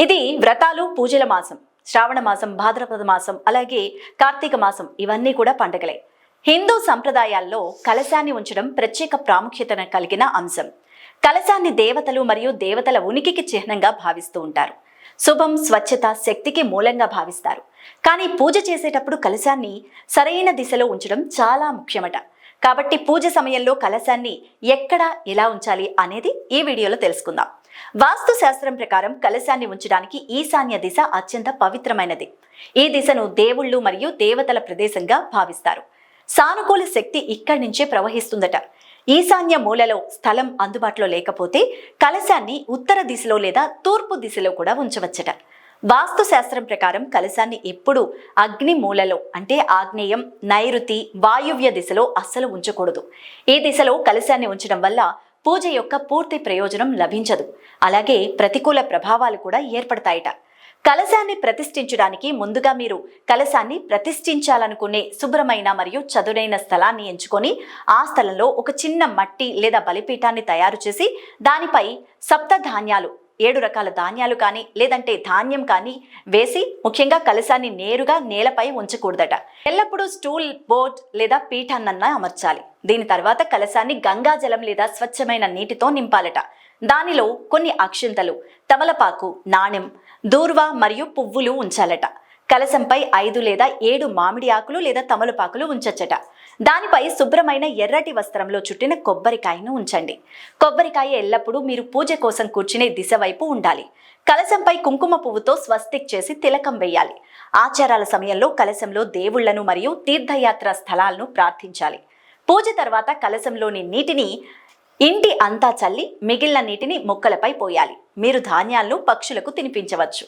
ఇది వ్రతాలు పూజల మాసం. శ్రావణ మాసం, భాద్రపద మాసం, అలాగే కార్తీక మాసం ఇవన్నీ కూడా పండుగలే. హిందూ సంప్రదాయాల్లో కలశాన్ని ఉంచడం ప్రత్యేక ప్రాముఖ్యతను కలిగిన అంశం. కలశాన్ని దేవతలు మరియు దేవతల ఉనికికి చిహ్నంగా భావిస్తూ ఉంటారు. శుభం, స్వచ్ఛత, శక్తికి మూలంగా భావిస్తారు. కానీ పూజ చేసేటప్పుడు కలశాన్ని సరైన దిశలో ఉంచడం చాలా ముఖ్యమట. కాబట్టి పూజ సమయంలో కలశాన్ని ఎక్కడ, ఎలా ఉంచాలి అనేది ఈ వీడియోలో తెలుసుకుందాం. వాస్తు శాస్త్రం ప్రకారం కలశాన్ని ఉంచడానికి ఈశాన్య దిశ అత్యంత పవిత్రమైనది. ఈ దిశను దేవుళ్ళు మరియు దేవతల ప్రదేశంగా భావిస్తారు. సానుకూల శక్తి ఇక్కడి నుంచే ప్రవహిస్తుందట. ఈశాన్య మూలలో స్థలం అందుబాటులో లేకపోతే కలశాన్ని ఉత్తర దిశలో లేదా తూర్పు దిశలో కూడా ఉంచవచ్చట. వాస్తు శాస్త్రం ప్రకారం కలశాన్ని ఎప్పుడూ అగ్ని మూలలో అంటే ఆగ్నేయం, నైరుతి, వాయువ్య దిశలో అస్సలు ఉంచకూడదు. ఈ దిశలో కలశాన్ని ఉంచడం వల్ల పూజ యొక్క పూర్తి ప్రయోజనం లభించదు. అలాగే ప్రతికూల ప్రభావాలు కూడా ఏర్పడతాయట. కలశాన్ని ప్రతిష్ఠించడానికి ముందుగా మీరు కలశాన్ని ప్రతిష్ఠించాలనుకునే శుభ్రమైన మరియు చదునైన స్థలాన్ని ఎంచుకొని ఆ స్థలంలో ఒక చిన్న మట్టి లేదా బలిపీఠాన్ని తయారు చేసి దానిపై సప్త ధాన్యాలు, 7 రకాల ధాన్యాలు కానీ లేదంటే ధాన్యం కానీ వేసి ముఖ్యంగా కలశాన్ని నేరుగా నేలపై ఉంచకూడదట. ఎల్లప్పుడూ స్టూల్, బోర్డ్ లేదా పీఠాన్నన్నా అమర్చాలి. దీని తర్వాత కలశాన్ని గంగాజలం లేదా స్వచ్ఛమైన నీటితో నింపాలట. దానిలో కొన్ని అక్షింతలు, తమలపాకు, నాణెం, దూర్వా మరియు పువ్వులు ఉంచాలట. కలశంపై 5 లేదా 7 మామిడి ఆకులు లేదా తమలపాకులు ఉంచచ్చట. దానిపై శుభ్రమైన ఎర్రటి వస్త్రంలో చుట్టిన కొబ్బరికాయను ఉంచండి. కొబ్బరికాయ ఎల్లప్పుడూ మీరు పూజ కోసం కూర్చునే దిశ వైపు ఉండాలి. కలశంపై కుంకుమ పువ్వుతో స్వస్తిక్ చేసి తిలకం వేయాలి. ఆచారాల సమయంలో కలశంలో దేవుళ్లను మరియు తీర్థయాత్ర స్థలాలను ప్రార్థించాలి. పూజ తర్వాత కలశంలోని నీటిని ఇంటి అంతా చల్లి మిగిలిన నీటిని మొక్కలపై పోయాలి. మీరు ధాన్యాలను పక్షులకు తినిపించవచ్చు.